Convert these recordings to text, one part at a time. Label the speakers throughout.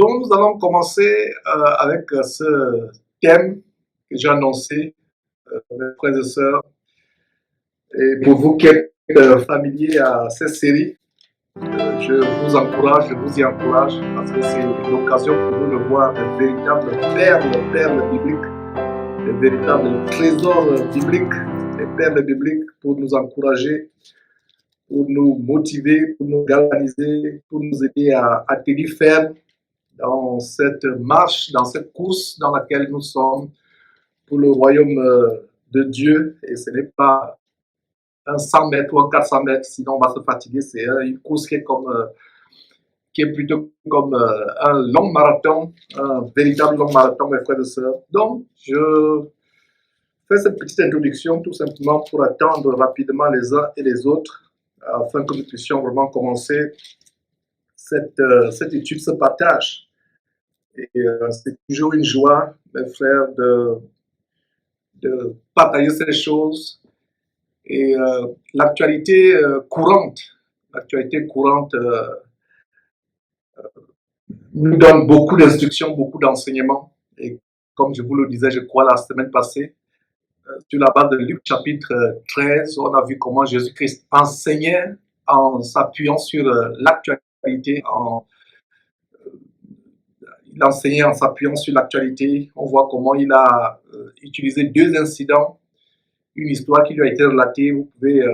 Speaker 1: Donc, nous allons commencer avec ce thème que j'ai annoncé, mes frères et sœurs. Et pour vous qui êtes familiers à cette série, je vous encourage, je vous y encourage, parce que c'est l'occasion pour nous de voir de véritables perles bibliques, de véritables trésors bibliques, des perles bibliques pour nous encourager, pour nous motiver, pour nous galvaniser, pour nous aider à tenir ferme dans cette marche, dans cette course dans laquelle nous sommes pour le royaume de Dieu. Et ce n'est pas un 100 mètres ou un 400 mètres, sinon on va se fatiguer. C'est une course qui est plutôt comme un long marathon, un véritable long marathon, mes frères et sœurs. Donc, je fais cette petite introduction tout simplement pour attendre rapidement les uns et les autres, afin que nous puissions vraiment commencer cette étude, ce partage. Et c'est toujours une joie, mes frères, de partager ces choses. Et l'actualité courante nous donne beaucoup d'instructions, beaucoup d'enseignements. Et comme je vous le disais, je crois, la semaine passée, sur la base de Luc chapitre 13, on a vu comment Jésus-Christ enseignait en s'appuyant sur l'actualité, il enseignait en s'appuyant sur l'actualité. On voit comment il a utilisé deux incidents, une histoire qui lui a été relatée. Vous pouvez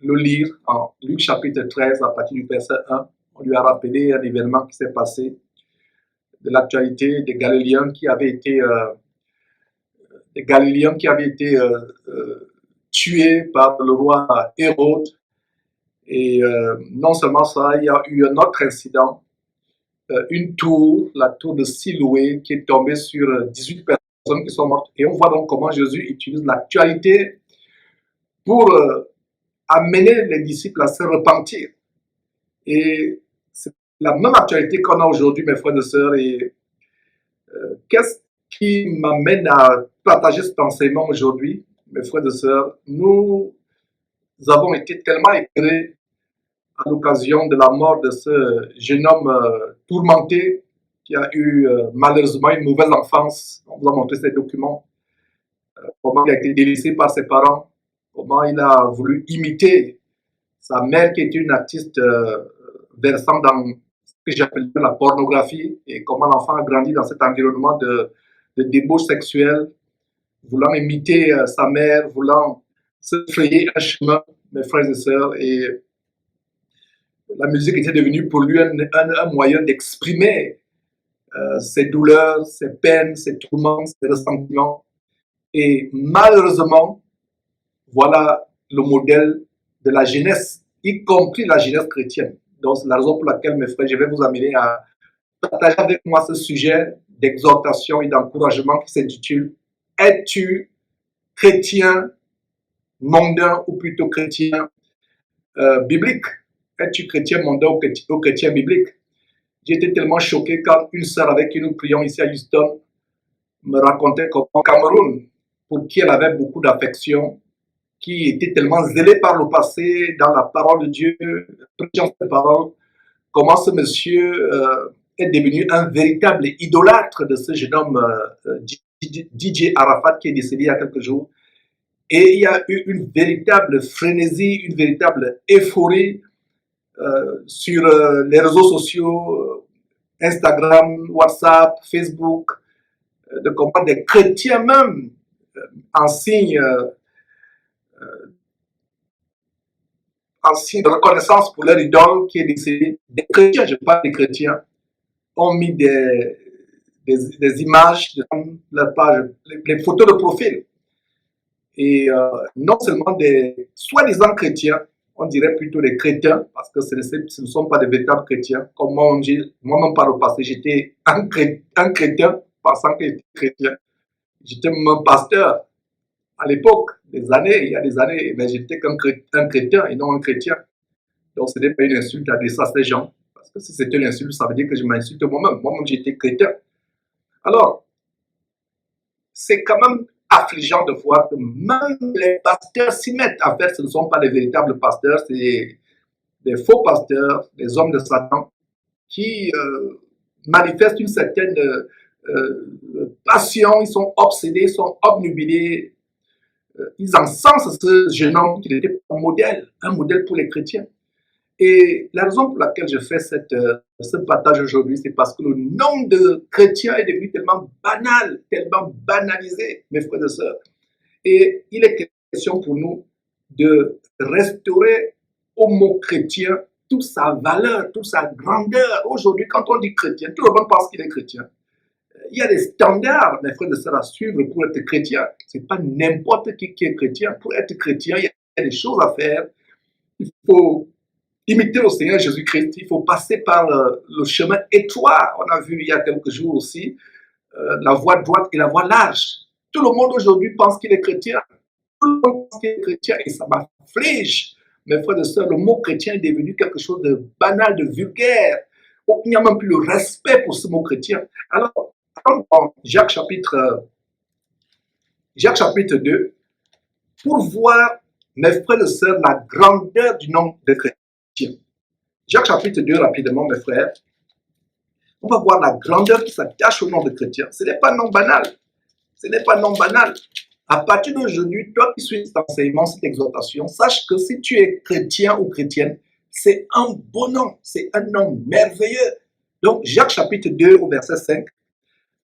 Speaker 1: le lire en Luc chapitre 13 à partir du verset 1. On lui a rappelé un événement qui s'est passé de l'actualité des Galiléens qui avaient été tués par le roi Hérode. Et non seulement ça, il y a eu un autre incident, une tour, la tour de Siloué, qui est tombée sur 18 personnes qui sont mortes. Et on voit donc comment Jésus utilise l'actualité pour amener les disciples à se repentir. Et c'est la même actualité qu'on a aujourd'hui, mes frères et sœurs. Et qu'est-ce qui m'amène à partager cet enseignement aujourd'hui, mes frères et sœurs? Nous avons été tellement éclairés à l'occasion de la mort de ce jeune homme tourmenté qui a eu malheureusement une mauvaise enfance. On vous a montré ces documents, comment il a été délaissé par ses parents, comment il a voulu imiter sa mère qui était une artiste versant dans ce que j'appelle la pornographie, et comment l'enfant a grandi dans cet environnement de débauche sexuelle, voulant imiter sa mère, voulant se frayer un chemin, mes frères et sœurs. Et la musique était devenue pour lui un moyen d'exprimer ses douleurs, ses peines, ses tourments, ses ressentiments. Et malheureusement, voilà le modèle de la jeunesse, y compris la jeunesse chrétienne. Donc, c'est la raison pour laquelle, mes frères, je vais vous amener à partager avec moi ce sujet d'exhortation et d'encouragement qui s'intitule « Es-tu chrétien mondain ou plutôt chrétien biblique ?» Es-tu chrétien mondain ou chrétien biblique? J'ai été tellement choqué quand une sœur avec qui nous prions ici à Houston me racontait qu'au Cameroun, pour qui elle avait beaucoup d'affection, qui était tellement zélé par le passé dans la parole de Dieu, prêchant cette parole, comment ce monsieur est devenu un véritable idolâtre de ce jeune homme DJ Arafat qui est décédé il y a quelques jours. Et il y a eu une véritable frénésie, une véritable euphorie sur les réseaux sociaux, Instagram, WhatsApp, Facebook, de comment des chrétiens même en signe de reconnaissance pour leur idole qui est décédée. Des chrétiens, je parle des chrétiens, ont mis des images de leur page, les photos de profil. Et non seulement des soi-disant chrétiens, on dirait plutôt des crétins, parce que ce ne sont pas des véritables chrétiens. Comme moi-même par le passé, j'étais un chrétien, pensant que j'étais chrétien. J'étais même pasteur à l'époque, il y a des années, mais j'étais qu'un chrétien et non un chrétien. Donc ce n'est pas une insulte adressée à ces gens, parce que si c'était une insulte, ça veut dire que je m'insulte moi-même. Moi-même, j'étais chrétien. Alors, c'est quand même affligeant de voir que même les pasteurs s'y mettent. En fait, ce ne sont pas les véritables pasteurs, c'est des faux pasteurs, des hommes de Satan, qui manifestent une certaine passion, ils sont obsédés, ils sont obnubilés. Ils encensent ce jeune homme qui était un modèle pour les chrétiens. Et la raison pour laquelle je fais ce partage aujourd'hui, c'est parce que le nombre de chrétiens est devenu tellement banal, tellement banalisé, mes frères et sœurs. Et il est question pour nous de restaurer au mot chrétien toute sa valeur, toute sa grandeur. Aujourd'hui, quand on dit chrétien, tout le monde pense qu'il est chrétien. Il y a des standards, mes frères et sœurs, à suivre pour être chrétien. Ce n'est pas n'importe qui est chrétien. Pour être chrétien, il y a des choses à faire. Il faut imiter le Seigneur Jésus-Christ. Il faut passer par le chemin étroit. On a vu il y a quelques jours aussi la voie droite et la voie large. Tout le monde aujourd'hui pense qu'il est chrétien. Tout le monde pense qu'il est chrétien et ça m'afflige. Mes frères et sœurs, le mot chrétien est devenu quelque chose de banal, de vulgaire. Il n'y a même plus le respect pour ce mot chrétien. Alors, dans Jacques chapitre 2, pour voir, mes frères et sœurs, la grandeur du nombre de chrétiens. Jacques chapitre 2, rapidement, mes frères, on va voir la grandeur qui s'attache au nom de chrétien. Ce n'est pas un nom banal. Ce n'est pas un nom banal. À partir d'aujourd'hui, toi qui suis cet enseignement, cette exhortation, sache que si tu es chrétien ou chrétienne, c'est un beau nom, c'est un nom merveilleux. Donc, Jacques chapitre 2, au verset 5,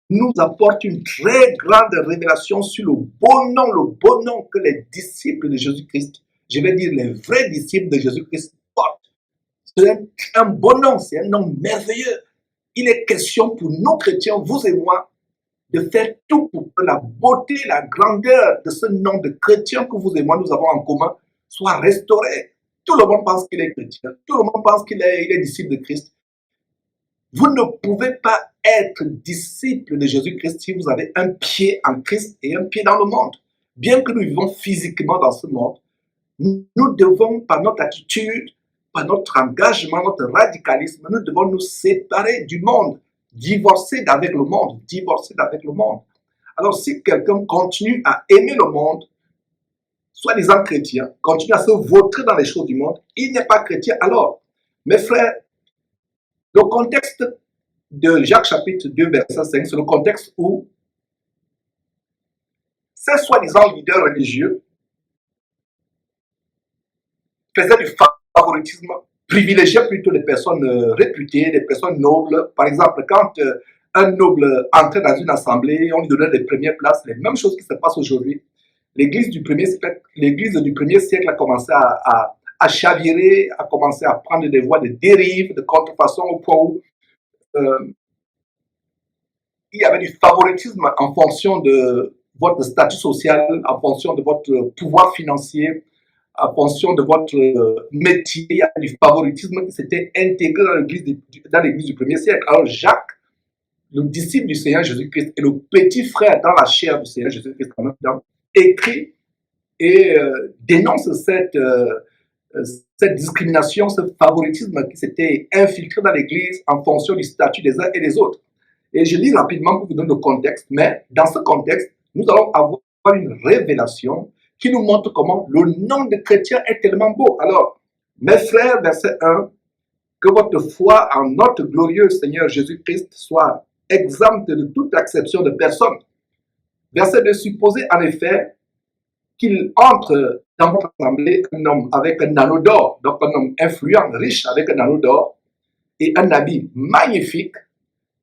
Speaker 1: nous apporte une très grande révélation sur le beau nom que les disciples de Jésus-Christ, je vais dire les vrais disciples de Jésus-Christ, portent. C'est un beau nom, c'est un nom merveilleux. Il est question pour nous chrétiens, vous et moi, de faire tout pour que la beauté, la grandeur de ce nom de chrétien que vous et moi nous avons en commun soit restaurée. Tout le monde pense qu'il est chrétien, tout le monde pense qu'il est disciple de Christ. Vous ne pouvez pas être disciple de Jésus-Christ si vous avez un pied en Christ et un pied dans le monde. Bien que nous vivons physiquement dans ce monde, nous devons, par notre attitude, par notre engagement, notre radicalisme, nous devons nous séparer du monde, divorcer d'avec le monde, Alors si quelqu'un continue à aimer le monde, soi-disant chrétien, continue à se vautrer dans les choses du monde, il n'est pas chrétien. Alors, mes frères, le contexte de Jacques chapitre 2, verset 5, c'est le contexte où ces soi-disant leaders religieux faisaient du favoritisme, privilégiaient plutôt les personnes réputées, les personnes nobles. Par exemple, quand un noble entrait dans une assemblée, on lui donnait les premières places, les mêmes choses qui se passent aujourd'hui. L'église du premier siècle a commencé à chavirer, a commencé à prendre des voies de dérive, de contrefaçon, au point où il y avait du favoritisme en fonction de votre statut social, en fonction de votre pouvoir financier, en fonction de votre métier. Il y avait du favoritisme qui s'était intégré dans l'église du premier siècle. Alors Jacques, le disciple du Seigneur Jésus-Christ et le petit frère dans la chair du Seigneur Jésus-Christ en même temps, écrit et dénonce cette discrimination, ce favoritisme qui s'était infiltré dans l'église en fonction du statut des uns et des autres. Et je lis rapidement pour vous donner le contexte, mais dans ce contexte, nous allons avoir une révélation qui nous montre comment le nom de chrétien est tellement beau. Alors, mes frères, verset 1, que votre foi en notre glorieux Seigneur Jésus-Christ soit exempte de toute acception de personne. Verset 2, supposez en effet qu'il entre dans votre assemblée un homme avec un anneau d'or, donc un homme influent, riche avec un anneau d'or, et un habit magnifique,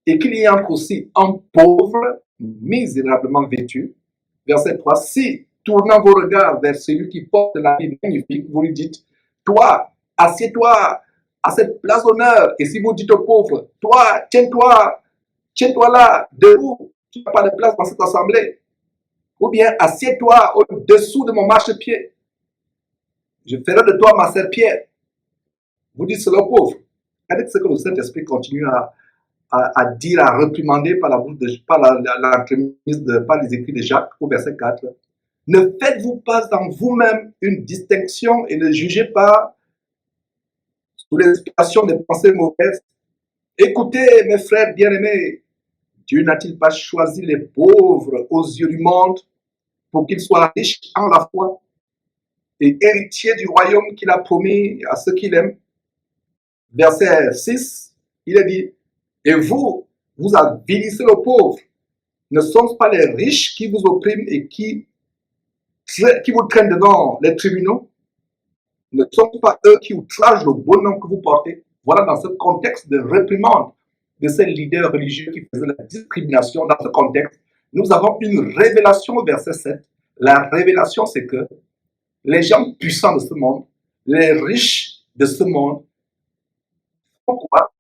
Speaker 1: et qu'il y entre aussi un pauvre, misérablement vêtu. Verset 3, si, tournant vos regards vers celui qui porte l'habit magnifique, vous lui dites, toi, assieds-toi à cette place d'honneur, et si vous dites au pauvre, toi, tiens-toi là, debout, tu n'as pas de place dans cette assemblée, ou bien assieds-toi au-dessous de mon marchepied, je ferai de toi ma serpillère. Vous dites cela au pauvre. Regardez ce que le Saint-Esprit continue à dire, à réprimander par la bouche par les écrits de Jacques au verset 4. Ne faites-vous pas en vous-même une distinction et ne jugez pas sous l'inspiration des pensées mauvaises. Écoutez, mes frères bien-aimés, Dieu n'a-t-il pas choisi les pauvres aux yeux du monde pour qu'ils soient riches en la foi et héritiers du royaume qu'il a promis à ceux qu'il aime? Verset 6, il a dit, Et vous, vous avilissez le pauvre. Ne sont-ce pas les riches qui vous oppriment et qui vous traînent devant les tribunaux? Ne sont-ce pas eux qui outragent le bon nom que vous portez? Voilà, dans ce contexte de réprimande de ces leaders religieux qui faisaient la discrimination, dans ce contexte, nous avons une révélation au verset 7. La révélation, c'est que les gens puissants de ce monde, les riches de ce monde, font quoi?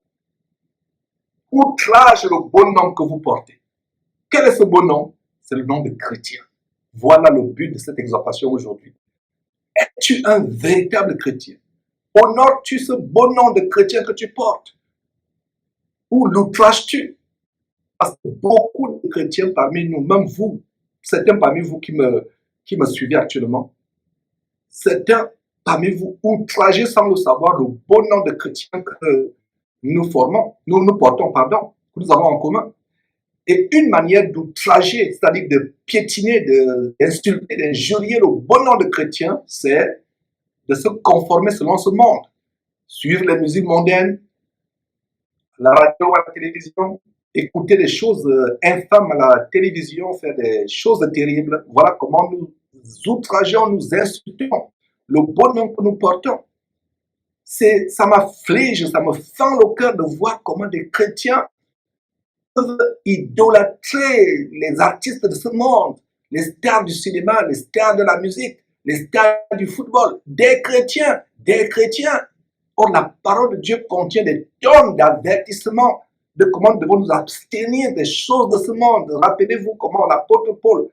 Speaker 1: Outragent le bon nom que vous portez. Quel est ce bon nom? C'est le nom de chrétien. Voilà le but de cette exhortation aujourd'hui. Es-tu un véritable chrétien? Honores-tu ce bon nom de chrétien que tu portes? Ou l'outrages-tu? Parce que beaucoup de chrétiens parmi nous, même vous, certains parmi vous qui me suivez actuellement, certains parmi vous outragez sans le savoir le bon nom de chrétien que nous portons, que nous avons en commun. Et une manière d'outrager, c'est-à-dire de piétiner, d'insulter, d'injurier le bon nom de chrétien, c'est de se conformer selon ce monde. Suivre les musiques mondaines, la radio, à la télévision, écouter des choses infâmes à la télévision, faire des choses terribles. Voilà comment nous outrageons, nous insultons le bon nom que nous portons. Ça m'afflige, ça me fend le cœur de voir comment des chrétiens peuvent idolâtrer les artistes de ce monde, les stars du cinéma, les stars de la musique, les stars du football, des chrétiens. Or, la parole de Dieu contient des tonnes d'avertissements de comment nous devons nous abstenir des choses de ce monde. Rappelez-vous comment l'apôtre Paul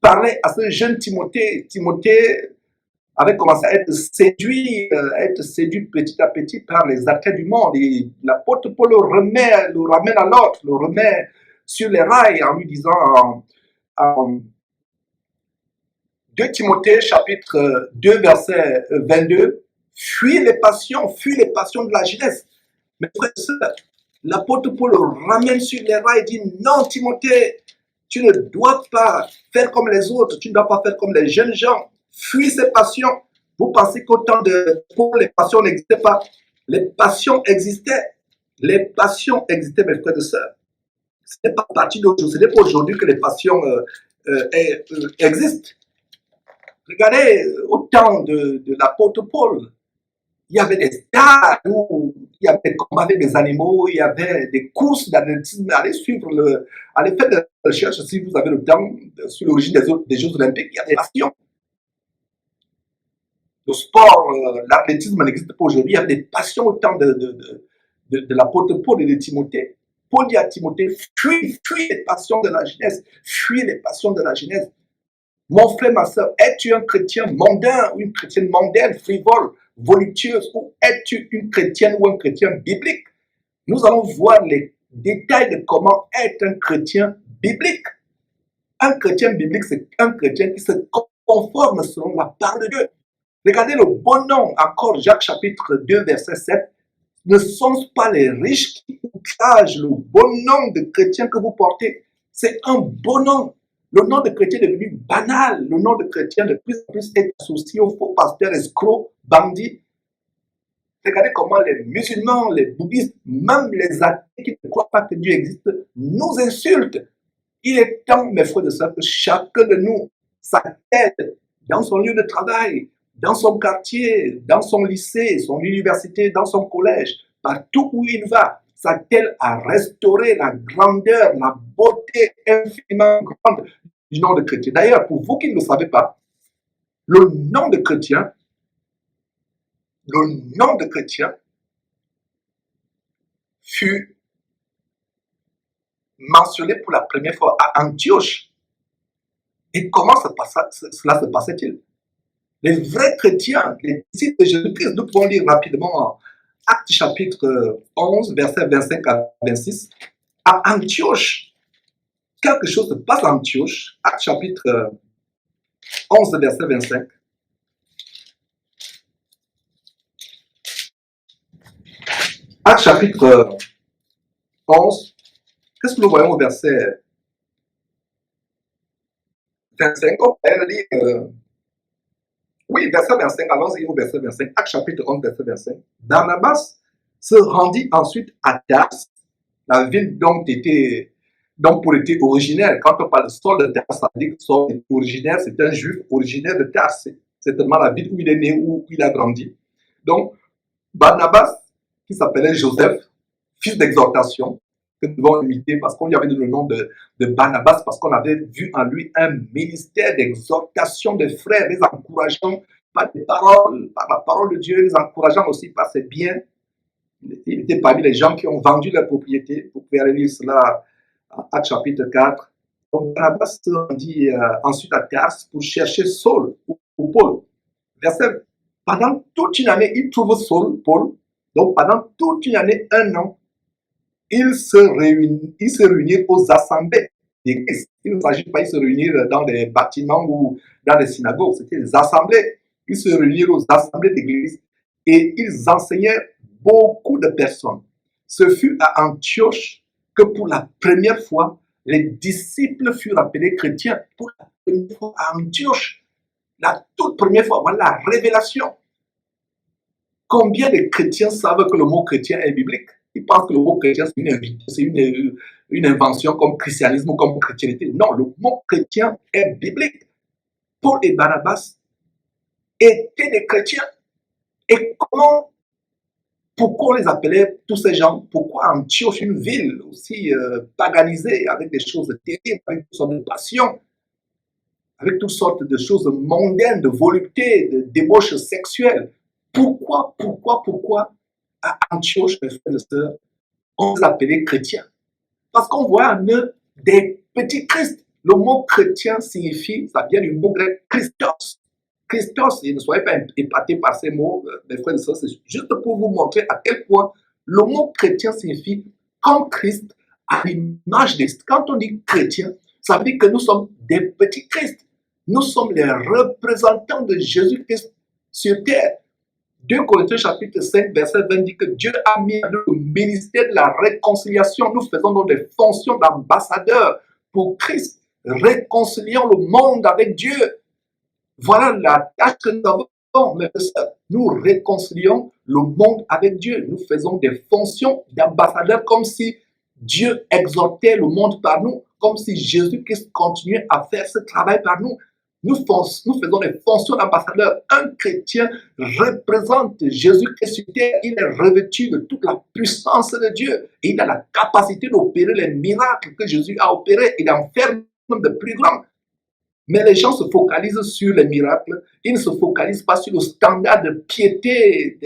Speaker 1: parlait à ce jeune Timothée. Timothée avait commencé à être séduit petit à petit par les attraits du monde. Et l'apôtre Paul le ramène à l'autre, le remet sur les rails en lui disant en 2 Timothée chapitre 2 verset 22, fuis les passions de la jeunesse. Mes frères et sœurs, l'apôtre Paul le ramène sur les rails et dit non Timothée, tu ne dois pas faire comme les autres, tu ne dois pas faire comme les jeunes gens. Fuis ces passions. Vous pensez qu'au temps de Paul, les passions n'existaient pas? Les passions existaient. Les passions existaient, mes frères et sœurs. Ce n'est pas parti d'aujourd'hui. Ce n'est pas aujourd'hui que les passions existent. Regardez, au temps de l'apôtre Paul, il y avait des stars où il y avait des combats avec des animaux, il y avait des courses d'athlétisme. Allez faire des recherches si vous avez le temps sur l'origine des Jeux Olympiques. Il y a des passions. Le sport, l'athlétisme n'existe pas aujourd'hui. Il y a des passions au temps de l'apôtre Paul et de Timothée. Paul dit à Timothée, fuis les passions de la jeunesse. Fuis les passions de la jeunesse. Mon frère, ma soeur, es-tu un chrétien mondain ou une chrétienne mondaine, frivole, voluptueuse, ou es-tu une chrétienne ou un chrétien biblique? Nous allons voir les détails de comment être un chrétien biblique. Un chrétien biblique, c'est un chrétien qui se conforme selon la parole de Dieu. Regardez le bon nom, encore Jacques chapitre 2, verset 7. Ne sont-ce pas les riches qui outragent le bon nom de chrétien que vous portez? C'est un bon nom. Le nom de chrétien est devenu banal. Le nom de chrétien de plus en plus est associé aux faux pasteurs, escrocs, bandits. Regardez comment les musulmans, les bouddhistes, même les athées qui ne croient pas que Dieu existe, nous insultent. Il est temps, mes frères et sœurs, que chacun de nous s'attelle dans son lieu de travail, dans son quartier, dans son lycée, son université, dans son collège, partout où il va, s'attelle à restaurer la grandeur, la beauté infiniment grande du nom de chrétien. D'ailleurs, pour vous qui ne le savez pas, le nom de chrétien fut mentionné pour la première fois à Antioche. Et comment cela se passait-il? Les vrais chrétiens, les disciples de Jésus-Christ, nous pouvons lire rapidement Actes chapitre 11, versets 25 à 26. À Antioche, quelque chose se passe à Antioche. Actes chapitre 11, verset 25. Actes chapitre 11, qu'est-ce que nous voyons au verset 25? Elle dit, oui, verset 25, allons-y au verset 25. Actes chapitre 11, verset 25. Barnabas se rendit ensuite à Tars la ville dont pour était originaire. Quand on parle de Saul de Tarse, ça veut dire que Saul est originaire, c'est un juif originaire de Tarse. C'est tellement la ville où il est né, où il a grandi. Donc, Barnabas, qui s'appelait Joseph, fils d'exhortation, que nous devons imiter parce qu'on lui avait donné le nom de Barnabas, parce qu'on avait vu en lui un ministère d'exhortation des frères, les encourageant par des paroles, par la parole de Dieu, les encourageant aussi par ses biens. Il était parmi les gens qui ont vendu leur propriété. Vous pouvez aller lire cela à Actes chapitre 4. Donc Barnabas se rendit ensuite à Tarse pour chercher Saul ou Paul. Verset, pendant toute une année, il trouve Saul, Paul. Donc pendant toute une année, un an, ils se réunirent aux assemblées d'église. Il ne s'agit pas de se réunir dans des bâtiments ou dans des synagogues, c'était des assemblées. Ils se réunirent aux assemblées d'église et ils enseignaient beaucoup de personnes. Ce fut à Antioche que pour la première fois, les disciples furent appelés chrétiens. Pour la première fois à Antioche, la toute première fois, voilà la révélation. Combien de chrétiens savent que le mot chrétien est biblique? Ils pensent que le mot chrétien, c'est une invention comme christianisme ou comme chrétienté. Non, le mot chrétien est biblique. Paul et Barnabas étaient des chrétiens. Et pourquoi on les appelait tous ces gens? Pourquoi Antioche, une ville aussi paganisée, avec des choses terribles, avec toutes sortes de passions, avec toutes sortes de choses mondaines, de volupté, de débauche sexuelle? Pourquoi à Antioche, mes frères et sœurs, on les appelait chrétiens? Parce qu'on voit en eux des petits Christ. Le mot chrétien signifie, ça vient du mot grec Christos. Christos, et ne soyez pas épatés par ces mots, mes frères et sœurs, c'est juste pour vous montrer à quel point le mot chrétien signifie comme Christ à l'image de Christ. Quand on dit chrétien, ça veut dire que nous sommes des petits Christ. Nous sommes les représentants de Jésus-Christ sur terre. 2 Corinthiens chapitre 5, verset 20 dit que Dieu a mis en nous le ministère de la réconciliation. Nous faisons donc des fonctions d'ambassadeurs pour Christ. Réconcilions le monde avec Dieu. Voilà la tâche que nous avons, mes frères. Nous réconcilions le monde avec Dieu. Nous faisons des fonctions d'ambassadeurs comme si Dieu exhortait le monde par nous, comme si Jésus-Christ continuait à faire ce travail par nous. Nous faisons des fonctions d'ambassadeurs. Un chrétien représente Jésus-Christ sur terre. Il est revêtu de toute la puissance de Dieu. Et il a la capacité d'opérer les miracles que Jésus a opérés et d'en faire même de plus grands. Mais les gens se focalisent sur les miracles. Ils ne se focalisent pas sur le standard de piété,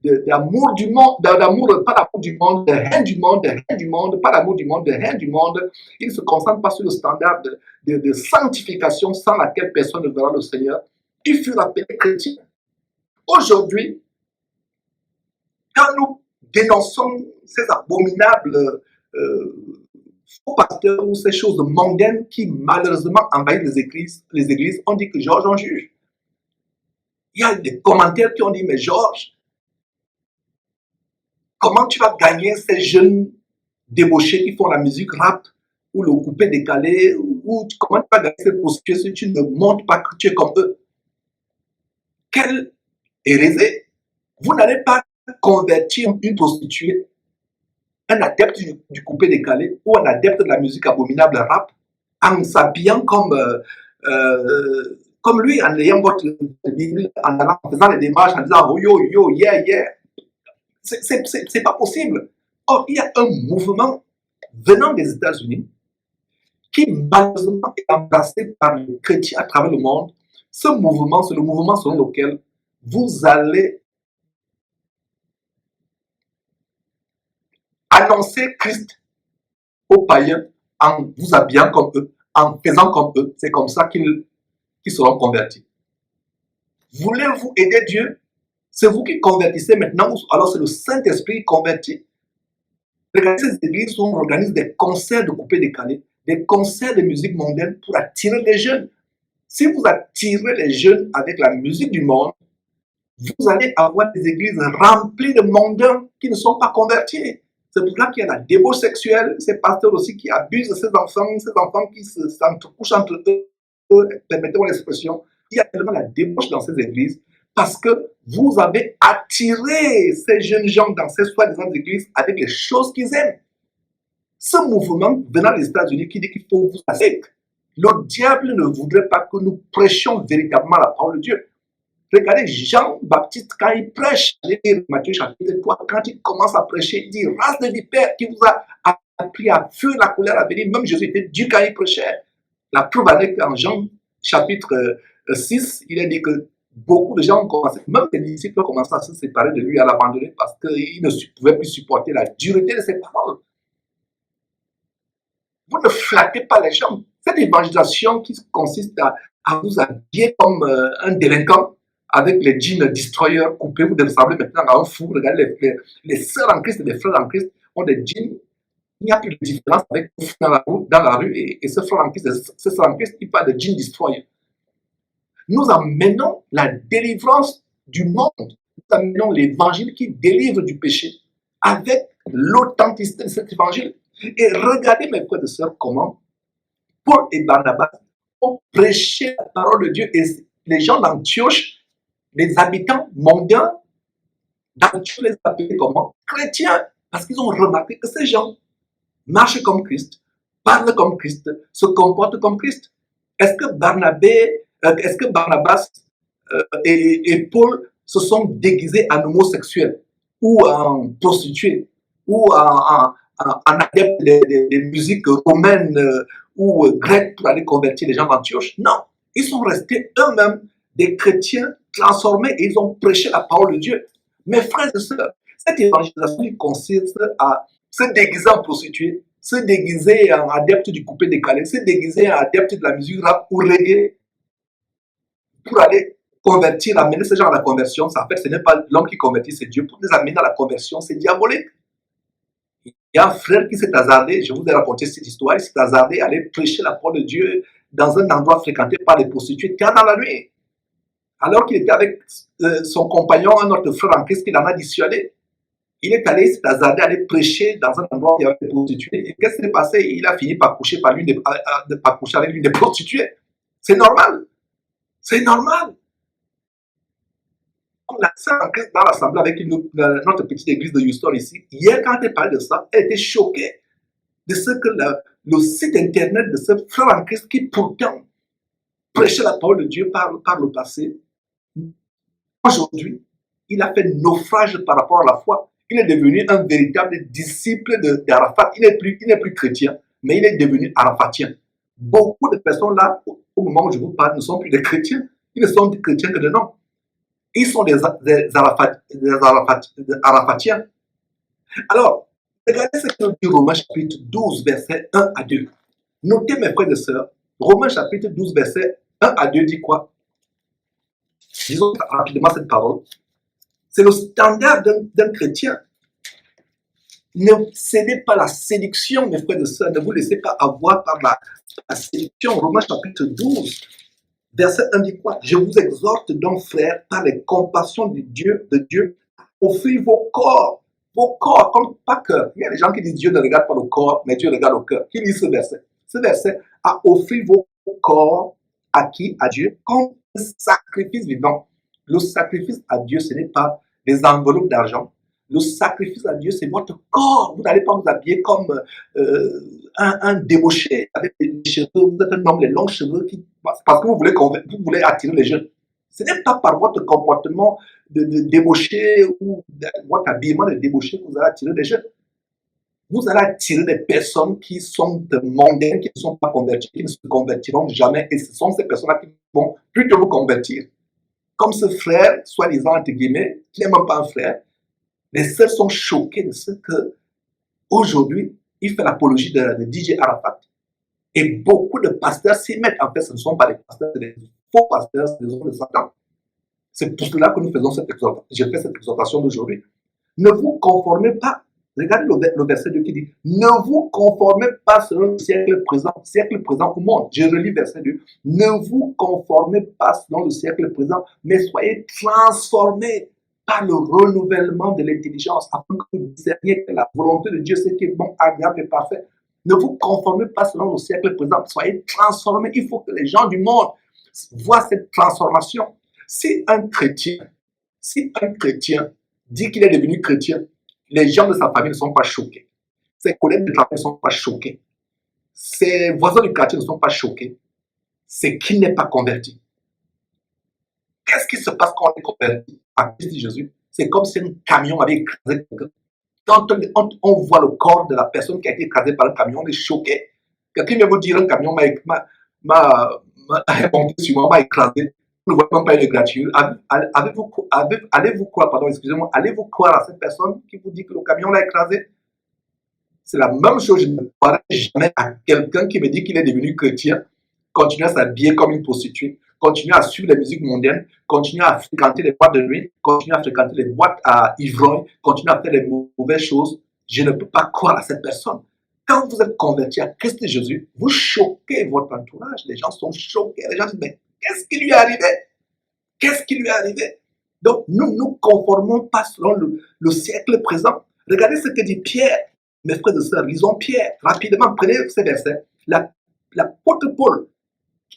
Speaker 1: d'amour du monde, d'amour, pas d'amour du monde, de haine du monde, pas d'amour du monde, de haine du monde. Ils ne se concentrent pas sur le standard de sanctification sans laquelle personne ne verra le Seigneur. Ils furent appelés chrétiens. Aujourd'hui, quand nous dénonçons ces abominables faux pasteurs ou ces choses mondaines qui malheureusement envahissent les églises, on dit que Georges en juge. Il y a des commentaires qui ont dit, mais Georges, comment tu vas gagner ces jeunes débauchés qui font la musique rap ou le coupé décalé, ou comment tu vas gagner ces prostituées si tu ne montres pas que tu es comme eux? Quelle hérésie! Vous n'allez pas convertir une prostituée, un adepte du coupé décalé ou un adepte de la musique abominable rap en s'habillant comme lui, en ayant votre Bible, en faisant les démarches, en disant oh, yo, yo, yeah, yeah. C'est pas possible. Or, il y a un mouvement venant des États-Unis qui malheureusement est embrassé par les chrétiens à travers le monde. Ce mouvement, c'est le mouvement selon lequel vous allez annoncer Christ aux païens en vous habillant comme eux, en faisant comme eux. C'est comme ça qu'ils seront convertis. Voulez-vous aider Dieu? C'est vous qui convertissez maintenant, ou alors c'est le Saint-Esprit qui convertit. Regardez ces églises où on organise des concerts de coupé décalé, des concerts de musique mondaine pour attirer les jeunes. Si vous attirez les jeunes avec la musique du monde, vous allez avoir des églises remplies de mondains qui ne sont pas convertis. C'est pour ça qu'il y a la débauche sexuelle, ces pasteurs aussi qui abusent de ces enfants qui s'entrecouchent entre eux, permettez-moi l'expression. Il y a tellement la débauche dans ces églises parce que vous avez attiré ces jeunes gens dans ces soi-disant églises avec les choses qu'ils aiment. Ce mouvement venant des États-Unis qui dit qu'il faut vous asseoir. Le diable ne voudrait pas que nous prêchions véritablement la parole de Dieu. Regardez Jean-Baptiste quand il prêche, allez lire Matthieu chapitre 3, quand il commence à prêcher, il dit race de vipères qui vous a appris à fuir la colère à venir. Même Jésus était dur quand il prêchait. La preuve avec en Jean chapitre 6, il a dit que beaucoup de gens ont commencé, même les disciples ont commencé à se séparer de lui, à l'abandonner parce qu'ils ne pouvaient plus supporter la dureté de ses paroles. Vous ne flattez pas les gens. Cette évangélisation qui consiste à vous habiller comme un délinquant avec les jeans destroyer coupés, vous ressemblez maintenant à un fou. Regardez, les sœurs en Christ et les frères en Christ ont des jeans. Il n'y a plus de différence avec un fou dans la rue et ce frère en Christ, ce sœurs en Christ qui parle de jeans destroyer. Nous amenons la délivrance du monde. Nous amenons l'évangile qui délivre du péché avec l'authenticité de cet évangile. Et regardez, mes frères et sœurs, comment Paul et Barnabas ont prêché la parole de Dieu. Et les gens d'Antioche, les habitants mondains d'Antioche les appelaient comment? Chrétiens. Parce qu'ils ont remarqué que ces gens marchent comme Christ, parlent comme Christ, se comportent comme Christ. Est-ce que Barnabas et Paul se sont déguisés en homosexuels ou en prostituées ou en adeptes des musiques romaines ou grecques pour aller convertir les gens d'Antioche? Non, ils sont restés eux-mêmes des chrétiens transformés et ils ont prêché la parole de Dieu. Mes frères et sœurs, cette évangélisation consiste à se déguiser en prostituée, se déguiser en adepte du coupé décalé, se déguiser en adepte de la musique rap ou reggae pour aller convertir, amener ces gens à la conversion. En fait, ce n'est pas l'homme qui convertit, c'est Dieu. Pour les amener à la conversion, c'est diabolique. Il y a un frère qui s'est hasardé, je vous ai raconté cette histoire, il s'est hasardé à aller prêcher la parole de Dieu dans un endroit fréquenté par les prostituées tard dans la nuit. Alors qu'il était avec son compagnon, un autre frère en Christ qui l'en a dissuadé. Il est allé, il s'est hasardé à aller prêcher dans un endroit où il y avait des prostituées. Et qu'est-ce qui s'est passé? Il a fini par coucher, avec l'une des prostituées. C'est normal. C'est normal. On a ça en Christ dans l'assemblée avec notre petite église de Houston ici. Hier, quand elle parlait de ça, elle était choquée de ce que le site internet de ce frère en Christ qui pourtant prêchait la parole de Dieu par le passé, aujourd'hui, il a fait naufrage par rapport à la foi. Il est devenu un véritable disciple d'Arafat. Il n'est plus chrétien, mais il est devenu arafatien. Beaucoup de personnes là, au moment où je vous parle, ne sont plus des chrétiens. Ils ne sont des chrétiens que de nom. Ils sont des arafatiens. Alors, regardez ce que dit Romains chapitre 12, verset 1 à 2. Notez, mes frères et sœurs, Romains chapitre 12, verset 1 à 2 dit quoi? Disons rapidement cette parole. C'est le standard d'un chrétien. Ne cédez pas à la séduction, mes frères et sœurs. Ne vous laissez pas avoir par la séduction. Romains chapitre 12, verset 1 dit quoi? Je vous exhorte donc, frères, par les compassions de Dieu, offrir vos corps, comme pas cœur. Il y a des gens qui disent Dieu ne regarde pas le corps, mais Dieu regarde le cœur. Qui lit ce verset? Ce verset, à offrir vos corps à qui? À Dieu, comme un sacrifice vivant. Le sacrifice à Dieu, ce n'est pas des enveloppes d'argent. Le sacrifice à Dieu, c'est votre corps. Vous n'allez pas vous habiller comme un débauché avec des cheveux. Vous êtes un homme, les longs cheveux, parce que vous voulez attirer les jeunes. Ce n'est pas par votre comportement de débauché ou votre habillement de débauché que vous allez attirer les jeunes. Vous allez attirer des personnes qui sont mondaines, qui ne sont pas converties, qui ne se convertiront jamais. Et ce sont ces personnes-là qui vont plutôt vous convertir. Comme ce frère, soi-disant, entre guillemets, qui n'est même pas un frère, les sœurs sont choquées de ce que, aujourd'hui, il fait l'apologie de DJ Arafat. Et beaucoup de pasteurs s'y mettent. En fait, ce ne sont pas des pasteurs, c'est des faux pasteurs, c'est des hommes de Satan. C'est pour cela que nous faisons cette exhortation. J'ai fait cette exhortation d'aujourd'hui. Ne vous conformez pas. Regardez le verset 2 qui dit, ne vous conformez pas selon le siècle présent au monde. Je relis verset 2. Ne vous conformez pas selon le siècle présent, mais soyez transformés par le renouvellement de l'intelligence, afin que vous discerniez que la volonté de Dieu, c'est qui est bon, agréable et parfait. Ne vous conformez pas selon le siècle présent, soyez transformés. Il faut que les gens du monde voient cette transformation. Si un chrétien dit qu'il est devenu chrétien, les gens de sa famille ne sont pas choqués. Ses collègues de travail ne sont pas choqués. Ses voisins du quartier ne sont pas choqués. C'est qu'il n'est pas converti. Qu'est-ce qui se passe quand on est converti à Christ Jésus? C'est comme si un camion avait écrasé quelqu'un. Quand on voit le corps de la personne qui a été écrasée par un camion, on est choqué. Quelqu'un vient vous dire un camion m'a remonté sur moi, m'a écrasé. Vous ne voyez même pas une égratignure. Allez-vous croire, pardon, excusez-moi, allez-vous croire à cette personne qui vous dit que le camion l'a écrasé? C'est la même chose, je ne croirais jamais à quelqu'un qui me dit qu'il est devenu chrétien, continue à s'habiller comme une prostituée, continue à suivre la musique mondaine, continue à fréquenter les boîtes de nuit, continue à fréquenter les boîtes à ivrogne, continue à faire les mauvaises choses. Je ne peux pas croire à cette personne. Quand vous êtes converti à Christ Jésus, vous choquez votre entourage. Les gens sont choqués. Les gens disent, mais qu'est-ce qui lui est arrivé? Qu'est-ce qui lui est arrivé? Donc, nous ne nous conformons pas selon le siècle présent. Regardez ce que dit Pierre. Mes frères et sœurs, lisons Pierre. Rapidement, prenez ces versets. L'apôtre Paul,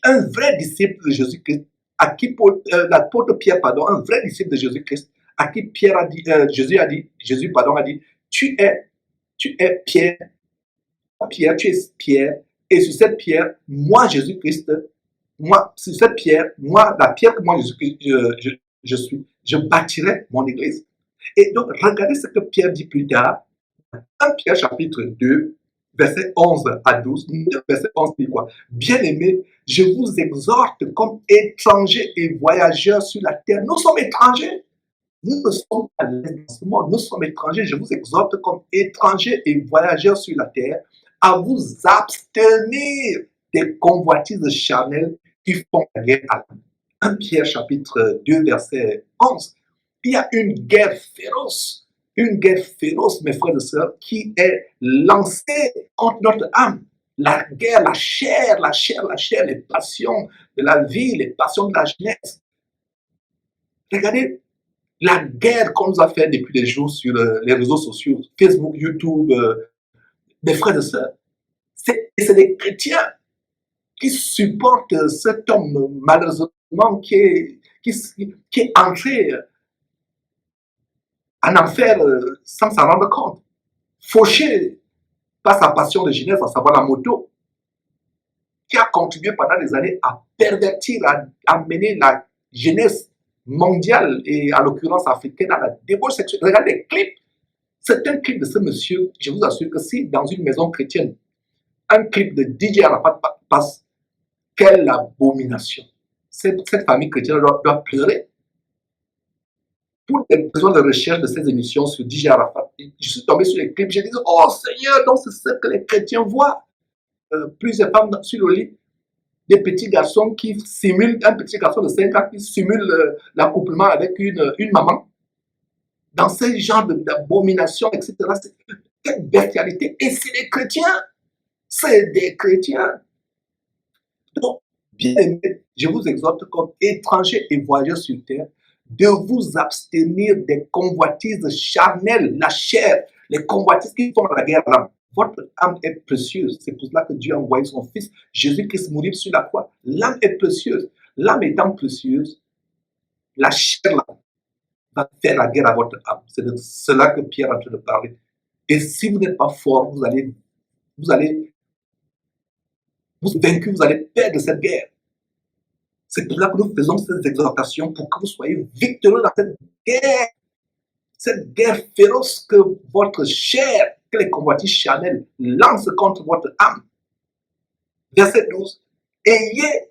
Speaker 1: un vrai disciple de Jésus-Christ, à qui l'apôtre Pierre, pardon, un vrai disciple de Jésus-Christ, à qui Pierre a dit, Jésus a dit, tu es Pierre, Pierre, tu es Pierre, et sur cette pierre, moi, Jésus-Christ, sur cette pierre, la pierre que moi, Jésus-Christ, je suis, je bâtirai mon église. Et donc, regardez ce que Pierre dit plus tard. 1 Pierre chapitre 2, verset 11 à 12. Verset 11 dit quoi? Bien-aimés, je vous exhorte comme étrangers et voyageurs sur la terre. Nous sommes étrangers. Nous ne sommes pas dans ce monde. Nous sommes étrangers. Je vous exhorte comme étrangers et voyageurs sur la terre à vous abstenir des convoitises charnelles qui font la guerre à l'âme. 1 Pierre chapitre 2, verset 11. Il y a une guerre féroce, mes frères et sœurs, qui est lancée contre notre âme. La guerre, la chair, les passions de la vie, les passions de la jeunesse. Regardez la guerre qu'on nous a fait depuis des jours sur les réseaux sociaux, Facebook, YouTube, mes frères et sœurs. C'est des chrétiens qui supportent cet homme, malheureusement, qui est entré en enfer sans s'en rendre compte. Fauché par sa passion de jeunesse, à savoir la moto, qui a contribué pendant des années à pervertir, à amener la jeunesse mondiale et en l'occurrence africaine à la débauche sexuelle. Regardez les clips. C'est un clip de ce monsieur, je vous assure que si dans une maison chrétienne, un clip de DJ Arafat passe, quelle abomination. Cette famille chrétienne doit pleurer. Pour les besoins de recherche de ces émissions sur DJ Arafat, je suis tombé sur les clips, j'ai dit, oh Seigneur, donc c'est ce que les chrétiens voient. Plusieurs femmes sur le lit, des petits garçons qui simulent, un petit garçon de 5 ans qui simule l'accouplement avec une maman. Dans ce genre d'abomination, etc. Quelle bestialité. Et c'est des chrétiens. C'est des chrétiens. Donc, bien aimé, je vous exhorte comme étrangers et voyageurs sur terre, de vous abstenir des convoitises charnelles, la chair, les convoitises qui font la guerre à l'âme. Votre âme est précieuse. C'est pour cela que Dieu a envoyé son Fils, Jésus-Christ, mourir sur la croix. L'âme est précieuse. L'âme étant précieuse, la chair va faire la guerre à votre âme. C'est de cela que Pierre est en train de parler. Et si vous n'êtes pas fort, vous allez vaincu, vous allez perdre cette guerre. C'est pour cela que nous faisons ces exhortations pour que vous soyez victorieux dans cette guerre féroce que votre chair, que les convoitises charnelles lancent contre votre âme. Verset 12. Ayez,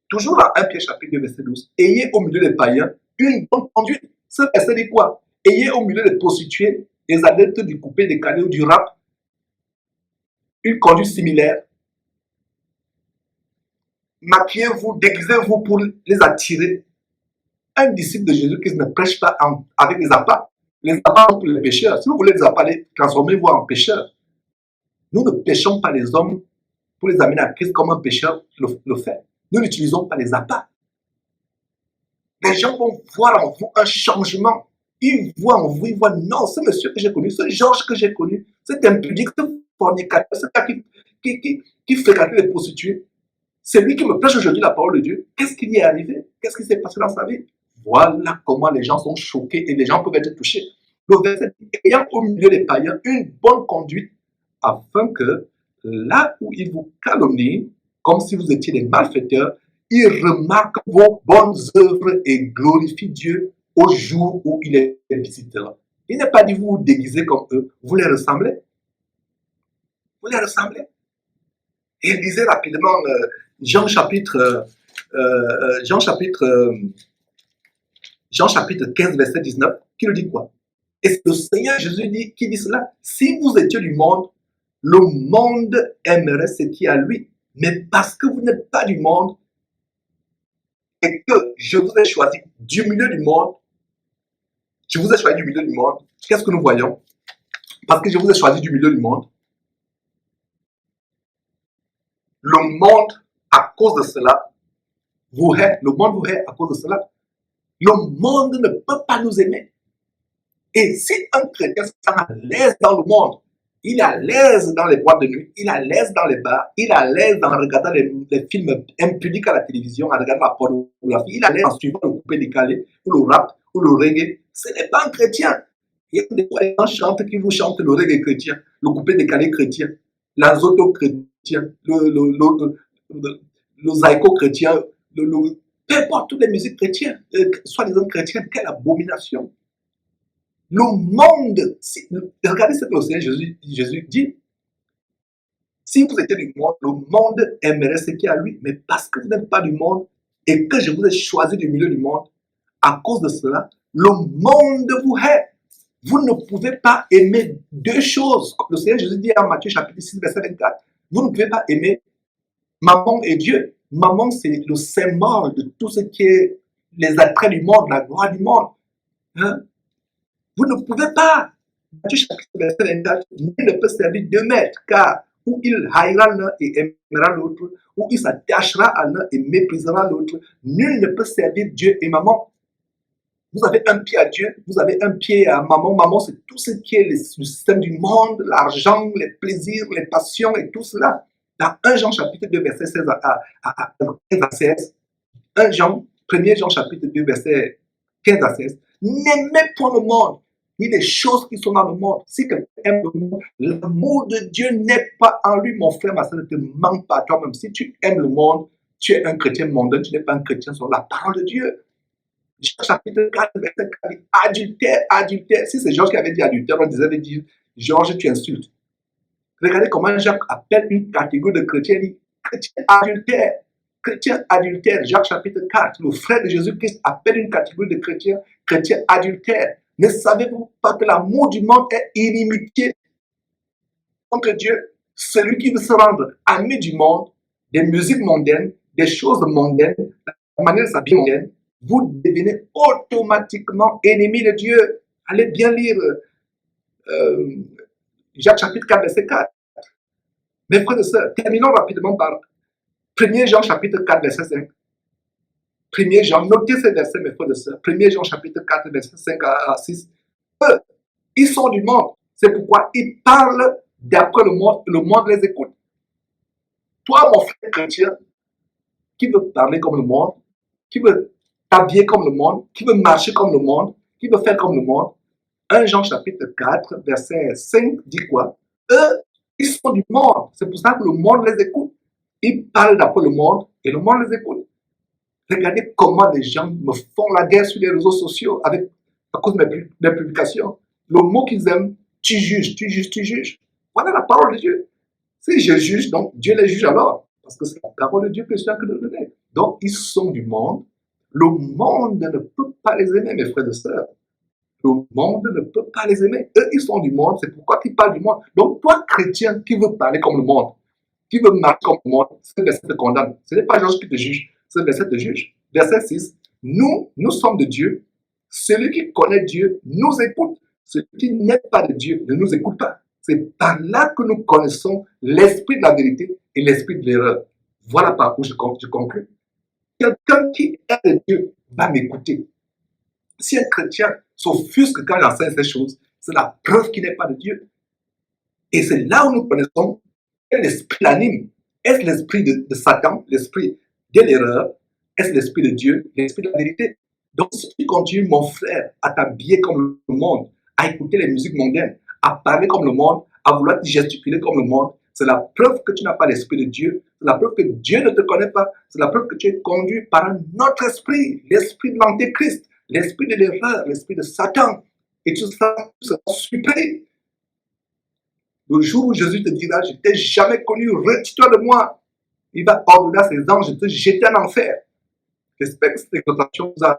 Speaker 1: toujours dans 1 Pierre chapitre 2, verset 12, ayez au milieu des païens une bonne conduite. Ce verset dit quoi? Ayez au milieu des prostituées, des adeptes du coupé, des canets ou du rap, une conduite similaire. Maquillez-vous, déguisez-vous pour les attirer. Un disciple de Jésus-Christ ne prêche pas avec les appâts. Les appâts sont pour les pécheurs. Si vous voulez les appâts, transformez-vous en pécheurs. Nous ne péchons pas les hommes pour les amener à Christ comme un pécheur le fait. Nous n'utilisons pas les appâts. Les gens vont voir en vous un changement. Ils voient en vous, ils voient, non, ce monsieur que j'ai connu, ce Georges que j'ai connu, cet impudique, ce fornicateur, ce gars qui fréquentait les prostituées, c'est lui qui me prêche aujourd'hui la parole de Dieu. Qu'est-ce qui lui est arrivé? Qu'est-ce qui s'est passé dans sa vie? Voilà comment les gens sont choqués et les gens peuvent être touchés. Le verset dit, ayant au milieu des païens une bonne conduite, afin que là où ils vous calomnient, comme si vous étiez des malfaiteurs, ils remarquent vos bonnes œuvres et glorifient Dieu au jour où il est visiteur. Il n'est pas dit vous vous déguisez comme eux, vous les ressemblez. Vous les ressemblez. Et lisez rapidement Jean chapitre, Jean chapitre, Jean chapitre 15, verset 19, qui nous dit quoi? Et c'est le Seigneur Jésus qui dit cela. Si vous étiez du monde, le monde aimerait ce qui est à lui. Mais parce que vous n'êtes pas du monde et que je vous ai choisi du milieu du monde, je vous ai choisi du milieu du monde, qu'est-ce que nous voyons? Parce que je vous ai choisi du milieu du monde, le monde, à cause de cela, vous hait. Le monde vous hait à cause de cela. Le monde ne peut pas nous aimer. Et si un chrétien se sent à l'aise dans le monde, il est à l'aise dans les boîtes de nuit, il est à l'aise dans les bars, il est à l'aise en regardant les films impudiques à la télévision, en regardant la pornographie, il est à l'aise en suivant le coupé décalé, ou le rap, ou le reggae. Ce n'est pas un chrétien. Il y a des fois, les gens chantent qui vous chantent le reggae chrétien, le coupé décalé chrétien, l'azoto chrétien, le zaïko chrétien, peu importe toutes les musiques chrétiennes, soi-disant chrétiennes, quelle abomination. Le monde, regardez ce que le Seigneur Jésus dit. Si vous étiez du monde, le monde aimerait ce qui est à lui. Mais parce que vous n'êtes pas du monde et que je vous ai choisi du milieu du monde, à cause de cela, le monde vous hait. Vous ne pouvez pas aimer deux choses. Comme le Seigneur Jésus dit en Matthieu chapitre 6, verset 24. Vous ne pouvez pas aimer maman et Dieu. Maman, c'est le symbole de tout ce qui est les attraits du monde, la gloire du monde. Hein? Vous ne pouvez pas. Matthieu chapitre verset 24, nul ne peut servir deux maîtres, car ou il haïra l'un et aimera l'autre, ou il s'attachera à l'un et méprisera l'autre. Nul ne peut servir Dieu et maman. Vous avez un pied à Dieu, vous avez un pied à maman. Maman, c'est tout ce qui est le système du monde, l'argent, les plaisirs, les passions et tout cela. Dans 1 Jean chapitre 2, verset 16 à 15 à 16, 1 Jean, 1er Jean chapitre 2, verset 15 à 16, n'aimez point le monde, ni les choses qui sont dans le monde. Si quelqu'un aime le monde, l'amour de Dieu n'est pas en lui, mon frère, ma soeur, ne te manque pas toi-même. Si tu aimes le monde, tu es un chrétien mondain, tu n'es pas un chrétien sur la parole de Dieu. Jean chapitre 4, verset 4, adultère, adultère. Si c'est Georges qui avait dit adultère, on disait dire, Georges, tu insultes. Regardez comment Jacques appelle une catégorie de chrétiens, il dit, chrétien adultère. Chrétien adultère, Jacques chapitre 4, le frère de Jésus-Christ appelle une catégorie de chrétiens, chrétiens adultères. Ne savez-vous pas que l'amour du monde est inimitié contre Dieu? Celui qui veut se rendre ami du monde, des musiques mondaines, des choses mondaines, la manière de s'habiller mondaine, vous devenez automatiquement ennemi de Dieu. Allez bien lire Jacques chapitre 4, verset 4. Mes frères et sœurs, terminons rapidement par 1er Jean chapitre 4, verset 5. 1er Jean, notez ces versets, mes frères et sœurs. 1er Jean chapitre 4, verset 5 à 6. Eux, ils sont du monde. C'est pourquoi ils parlent d'après le monde les écoute. Toi, mon frère chrétien, qui veut parler comme le monde, qui veut t'habiller comme le monde, qui veut marcher comme le monde, qui veut faire comme le monde, 1 Jean chapitre 4, verset 5 dit quoi? Eux, ils sont du monde. C'est pour ça que le monde les écoute. Ils parlent d'après le monde et le monde les écoute. Regardez comment les gens me font la guerre sur les réseaux sociaux à cause de mes publications. Le mot qu'ils aiment, tu juges, tu juges, tu juges. Voilà la parole de Dieu. Si je juge, donc Dieu les juge alors. Parce que c'est la parole de Dieu que je viens de donner. Donc ils sont du monde. Le monde ne peut pas les aimer, mes frères et sœurs. Le monde ne peut pas les aimer. Eux, ils sont du monde. C'est pourquoi ils parlent du monde. Donc toi, chrétien, qui veut parler comme le monde, qui veut marcher comme le monde, ce verset te condamne. Ce n'est pas Georges qui te juge. Ce verset te juge. Verset 6. Nous sommes de Dieu. Celui qui connaît Dieu nous écoute. Celui qui n'est pas de Dieu ne nous écoute pas. C'est par là que nous connaissons l'esprit de la vérité et l'esprit de l'erreur. Voilà par où je conclue. Quelqu'un qui est de Dieu va m'écouter. Si un chrétien s'offusque quand j'enseigne ces choses, c'est la preuve qu'il n'est pas de Dieu. Et c'est là où nous connaissons quel esprit l'anime. Est-ce l'esprit de Satan, l'esprit de l'erreur? Est-ce l'esprit de Dieu, l'esprit de la vérité? Donc, si tu continues, mon frère, à t'habiller comme le monde, à écouter les musiques mondaines, à parler comme le monde, à vouloir te gesticuler comme le monde, c'est la preuve que tu n'as pas l'Esprit de Dieu, c'est la preuve que Dieu ne te connaît pas, c'est la preuve que tu es conduit par un autre esprit, l'esprit de l'Antéchrist, l'esprit de l'erreur, l'esprit de Satan. Et tout ça sera supprimé. Le jour où Jésus te dira, je ne t'ai jamais connu, retire-toi de moi. Il va ordonner à ses anges de te jeter en enfer. J'espère que cette exhortation vous a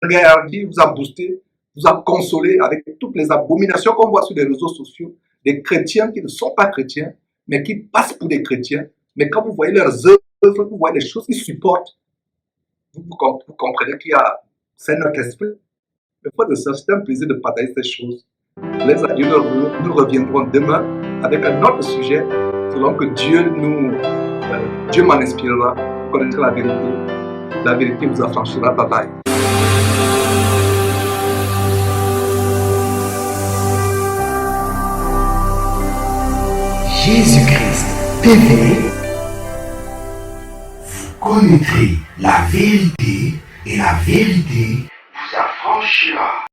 Speaker 1: regardé, vous a boosté, vous a consolé avec toutes les abominations qu'on voit sur les réseaux sociaux, des chrétiens qui ne sont pas chrétiens, mais qui passent pour des chrétiens. Mais quand vous voyez leurs œuvres, vous voyez les choses qu'ils supportent, vous comprenez qu'il y a, c'est notre esprit. Mais fois de ça, c'est un plaisir de partager ces choses. Les adieux, nous reviendrons demain avec un autre sujet, selon que Dieu m'en inspirera, vous connaîtrez la vérité. La vérité vous affranchira. Bye bye.
Speaker 2: Jésus-Christ TV, vous connaîtrez la vérité et la vérité vous affranchira.